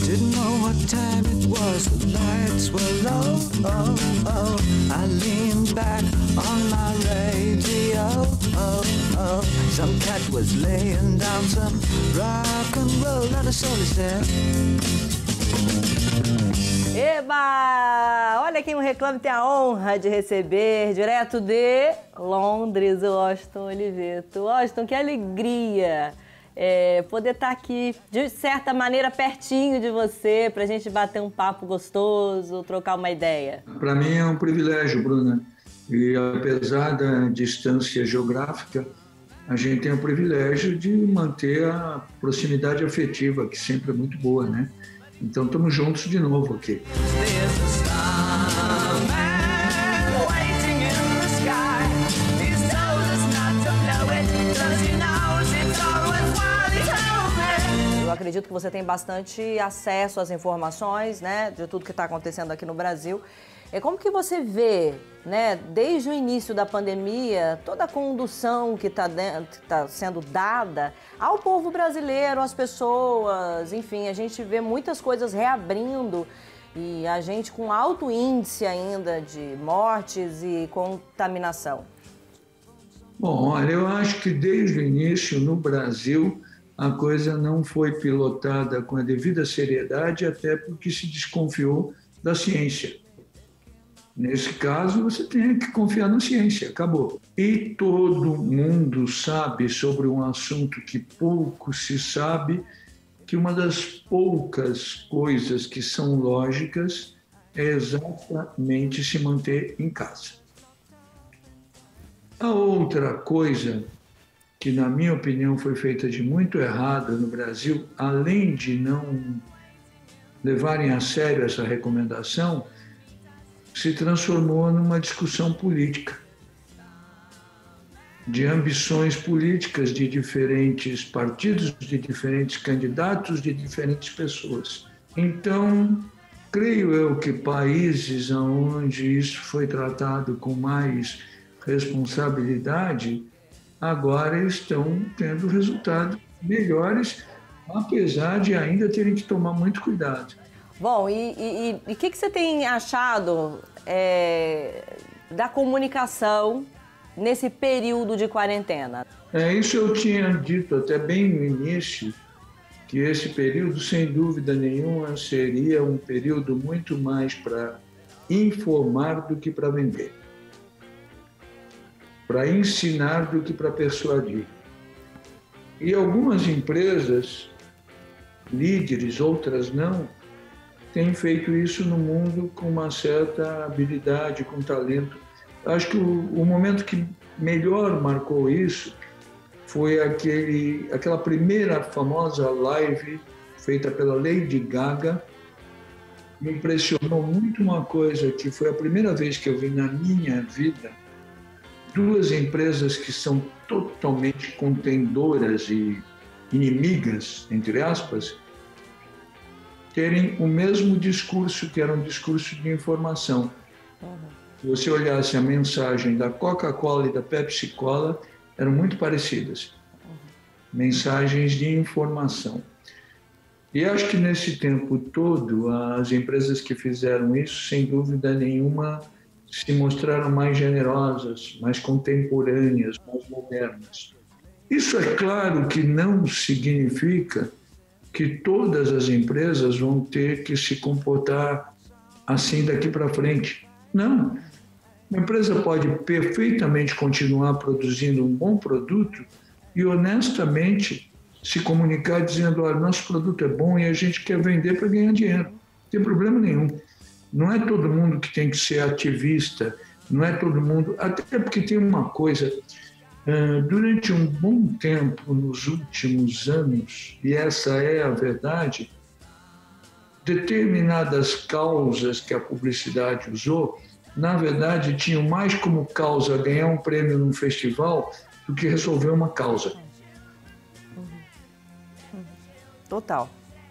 Didn't know what time it was, the lights were low. Oh, oh. I leaned back on my radio. Oh, oh. Some cat was laying down some rock and roll. Not a soul is there. Eba! Olha quem o Reclame tem a honra de receber, direto de Londres, o Washington Oliveto. Washington, que alegria poder estar aqui, de certa maneira, pertinho de você, para a gente bater um papo gostoso, trocar uma ideia. Para mim é um privilégio, Bruna. E apesar da distância geográfica, a gente tem o privilégio de manter a proximidade afetiva, que sempre é muito boa, né? Então, estamos juntos de novo aqui. Eu acredito que você tem bastante acesso às informações, né, de tudo que está acontecendo aqui no Brasil. Como que você vê, né, desde o início da pandemia, toda a condução que está sendo dada ao povo brasileiro, às pessoas, enfim, a gente vê muitas coisas reabrindo e a gente com alto índice ainda de mortes e contaminação. Bom, olha, eu acho que desde o início no Brasil a coisa não foi pilotada com a devida seriedade, até porque se desconfiou da ciência. Nesse caso, você tem que confiar na ciência, acabou. E todo mundo sabe sobre um assunto que pouco se sabe, que uma das poucas coisas que são lógicas é exatamente se manter em casa. A outra coisa que, na minha opinião, foi feita de muito errado no Brasil, além de não levarem a sério essa recomendação, se transformou numa discussão política, de ambições políticas de diferentes partidos, de diferentes candidatos, de diferentes pessoas. Então, creio eu que países onde isso foi tratado com mais responsabilidade, agora estão tendo resultados melhores, apesar de ainda terem que tomar muito cuidado. Bom, e o que você tem achado da comunicação nesse período de quarentena? Isso eu tinha dito até bem no início, que esse período, sem dúvida nenhuma, seria um período muito mais para informar do que para vender, para ensinar do que para persuadir. E algumas empresas, líderes, outras não, têm feito isso no mundo com uma certa habilidade, com talento. Acho que o momento que melhor marcou isso foi aquela primeira famosa live feita pela Lady Gaga. Me impressionou muito uma coisa que foi a primeira vez que eu vi na minha vida duas empresas que são totalmente contendoras e inimigas, entre aspas, terem o mesmo discurso, que era um discurso de informação. Se você olhasse a mensagem da Coca-Cola e da Pepsi-Cola, eram muito parecidas. Mensagens de informação. E acho que nesse tempo todo, as empresas que fizeram isso, sem dúvida nenhuma, se mostraram mais generosas, mais contemporâneas, mais modernas. Isso é claro que não significa que todas as empresas vão ter que se comportar assim daqui para frente. Não. Uma empresa pode perfeitamente continuar produzindo um bom produto e honestamente se comunicar dizendo: olha, nosso produto é bom e a gente quer vender para ganhar dinheiro. Não tem problema nenhum. Não é todo mundo que tem que ser ativista, não é todo mundo... Até porque tem uma coisa, durante um bom tempo, nos últimos anos, e essa é a verdade, determinadas causas que a publicidade usou, na verdade, tinham mais como causa ganhar um prêmio num festival do que resolver uma causa. Total.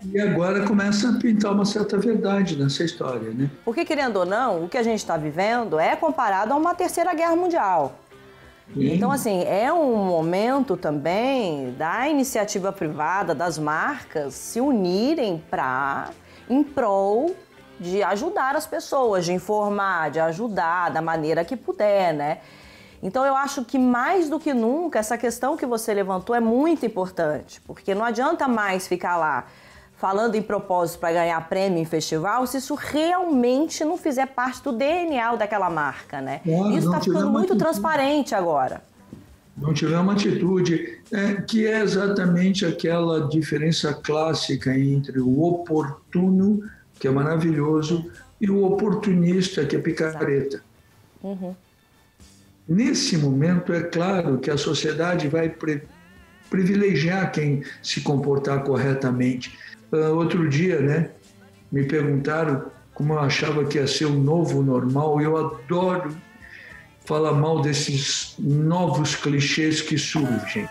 E agora começa a pintar uma certa verdade nessa história, né? Porque, querendo ou não, o que a gente está vivendo é comparado a uma terceira guerra mundial. Sim. Então, assim, é um momento também da iniciativa privada, das marcas se unirem em prol de ajudar as pessoas, de informar, de ajudar da maneira que puder, né? Então, eu acho que mais do que nunca, essa questão que você levantou é muito importante, porque não adianta mais ficar lá falando em propósito para ganhar prêmio em festival, se isso realmente não fizer parte do DNA daquela marca, né? Claro, isso está ficando muito transparente agora. Não tiver uma atitude, que é exatamente aquela diferença clássica entre o oportuno, que é maravilhoso, e o oportunista, que é picareta. Uhum. Nesse momento, é claro que a sociedade vai privilegiar quem se comportar corretamente. Outro dia, né, me perguntaram como eu achava que ia ser o novo normal. Eu adoro falar mal desses novos clichês que surgem.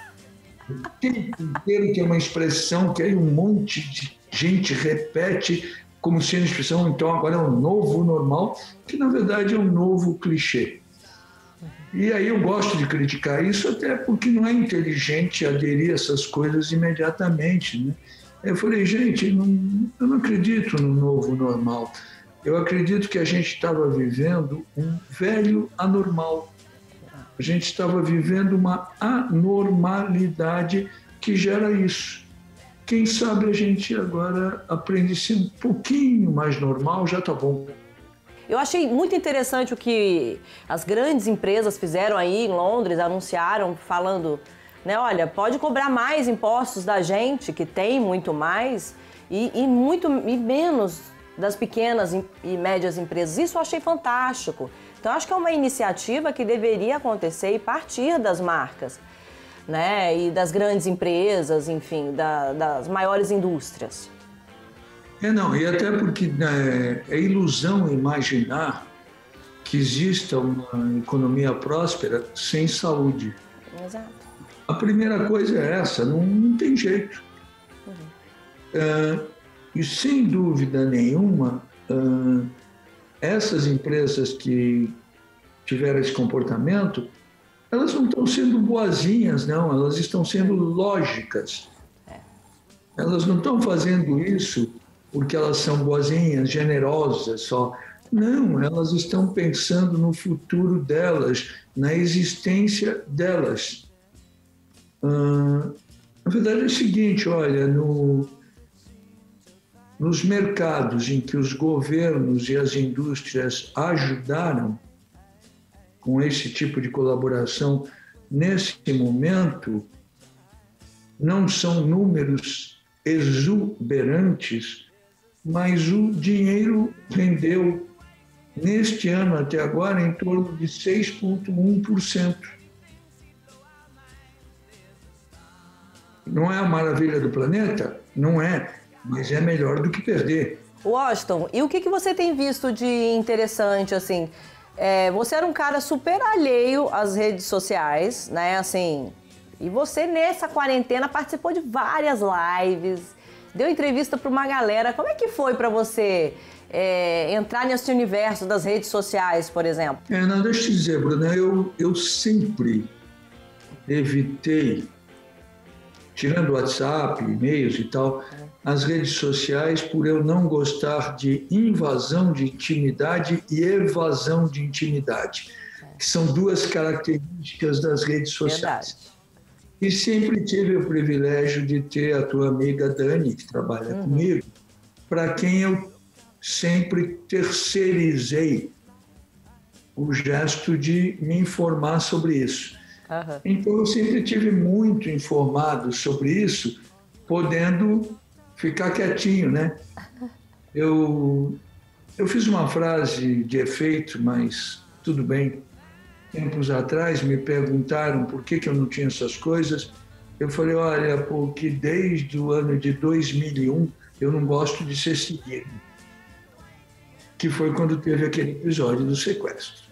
O tempo inteiro tem uma expressão que aí um monte de gente repete como sendo expressão, então agora é o novo normal, que na verdade é um novo clichê. E aí eu gosto de criticar isso, até porque não é inteligente aderir a essas coisas imediatamente, né? Eu falei, gente, eu não acredito no novo normal. Eu acredito que a gente estava vivendo um velho anormal. A gente estava vivendo uma anormalidade que gera isso. Quem sabe a gente agora aprende a ser um pouquinho mais normal, já está bom. Eu achei muito interessante o que as grandes empresas fizeram aí em Londres, anunciaram, falando, né, olha, pode cobrar mais impostos da gente, que tem muito mais, e menos das pequenas e médias empresas. Isso eu achei fantástico. Então, acho que é uma iniciativa que deveria acontecer e partir das marcas, né, e das grandes empresas, enfim, das maiores indústrias. Não, e até porque é ilusão imaginar que exista uma economia próspera sem saúde. Exato. A primeira coisa é essa, não tem jeito. E sem dúvida nenhuma, essas empresas que tiveram esse comportamento, elas não estão sendo boazinhas, não, elas estão sendo lógicas. Elas não estão fazendo isso porque elas são boazinhas, generosas só. Não, elas estão pensando no futuro delas, na existência delas. Na verdade é o seguinte, olha, nos mercados em que os governos e as indústrias ajudaram com esse tipo de colaboração, nesse momento, não são números exuberantes, mas o dinheiro rendeu, neste ano até agora, em torno de 6,1%. Não é a maravilha do planeta? Não é, mas é melhor do que perder. Washington, e o que você tem visto de interessante, assim? Você era um cara super alheio às redes sociais, né, assim, e você nessa quarentena participou de várias lives, deu entrevista para uma galera. Como é que foi para você entrar nesse universo das redes sociais, por exemplo? Não, deixa eu te dizer, Bruna, eu sempre evitei, tirando o WhatsApp, e-mails e tal, as redes sociais por eu não gostar de invasão de intimidade e evasão de intimidade, que são duas características das redes sociais. Verdade. E sempre tive o privilégio de ter a tua amiga Dani, que trabalha comigo, para quem eu sempre terceirizei o gesto de me informar sobre isso. Então, eu sempre tive muito informado sobre isso, podendo ficar quietinho, né? Eu fiz uma frase de efeito, mas tudo bem. Tempos atrás me perguntaram por que eu não tinha essas coisas. Eu falei, olha, porque desde o ano de 2001 eu não gosto de ser seguido. Que foi quando teve aquele episódio do sequestro.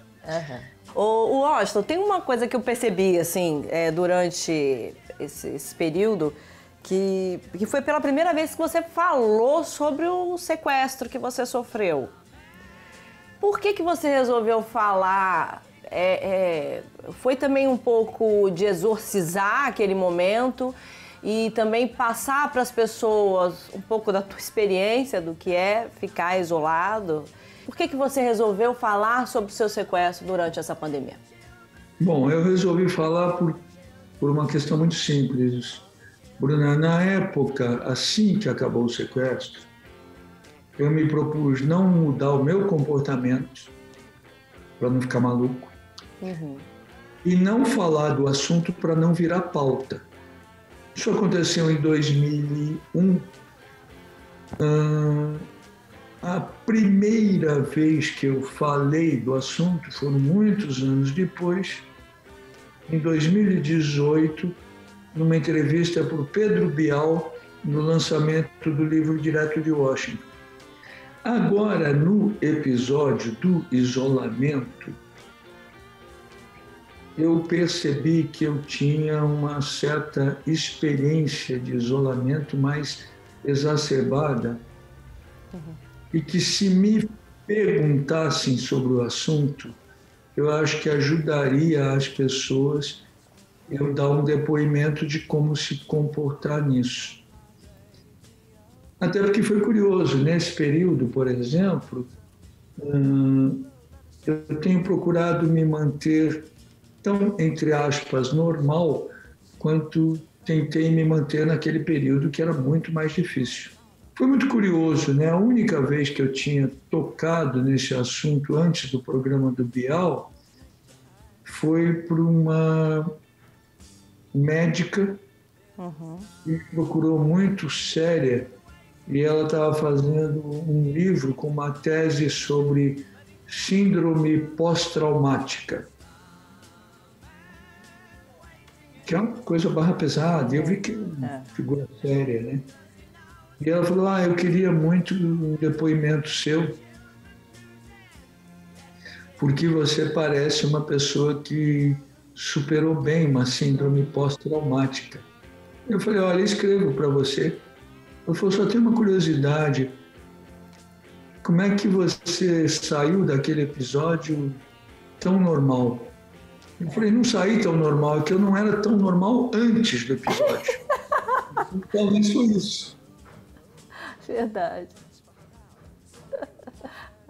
O Washington, tem uma coisa que eu percebi, assim, durante esse período, que foi pela primeira vez que você falou sobre o sequestro que você sofreu. Por que você resolveu falar foi também um pouco de exorcizar aquele momento e também passar para as pessoas um pouco da tua experiência do que é ficar isolado. Por que você resolveu falar sobre o seu sequestro durante essa pandemia? Bom, eu resolvi falar por uma questão muito simples. Bruna, na época, assim que acabou o sequestro, eu me propus não mudar o meu comportamento para não ficar maluco e não falar do assunto para não virar pauta. Isso aconteceu em 2001. A primeira vez que eu falei do assunto foram muitos anos depois, em 2018, numa entrevista por Pedro Bial, no lançamento do livro Direto de Washington. Agora, no episódio do isolamento, eu percebi que eu tinha uma certa experiência de isolamento mais exacerbada e que, se me perguntassem sobre o assunto, eu acho que ajudaria as pessoas eu dar um depoimento de como se comportar nisso. Até porque foi curioso, nesse período, por exemplo, eu tenho procurado me manter tão, entre aspas, normal, quanto tentei me manter naquele período que era muito mais difícil. Foi muito curioso, né? A única vez que eu tinha tocado nesse assunto antes do programa do Bial foi por uma médica que me procurou muito séria e ela estava fazendo um livro com uma tese sobre síndrome pós-traumática, que é uma coisa barra pesada. Eu vi que é uma figura séria, né? E ela falou, eu queria muito um depoimento seu, porque você parece uma pessoa que superou bem uma síndrome pós-traumática. Eu falei, olha, escrevo para você. Ela falou, só tem uma curiosidade, como é que você saiu daquele episódio tão normal? Eu falei, não saí tão normal, é que eu não era tão normal antes do episódio. Talvez foi isso. Verdade.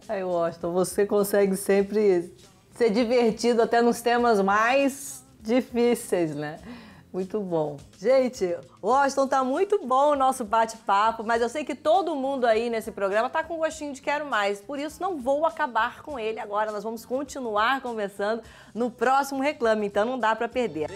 Aí, Washington, você consegue sempre ser divertido até nos temas mais difíceis, né? Muito bom. Gente, Washington, tá muito bom o nosso bate-papo, mas eu sei que todo mundo aí nesse programa tá com gostinho de quero mais. Por isso, não vou acabar com ele agora. Nós vamos continuar conversando no próximo Reclame, então não dá pra perder.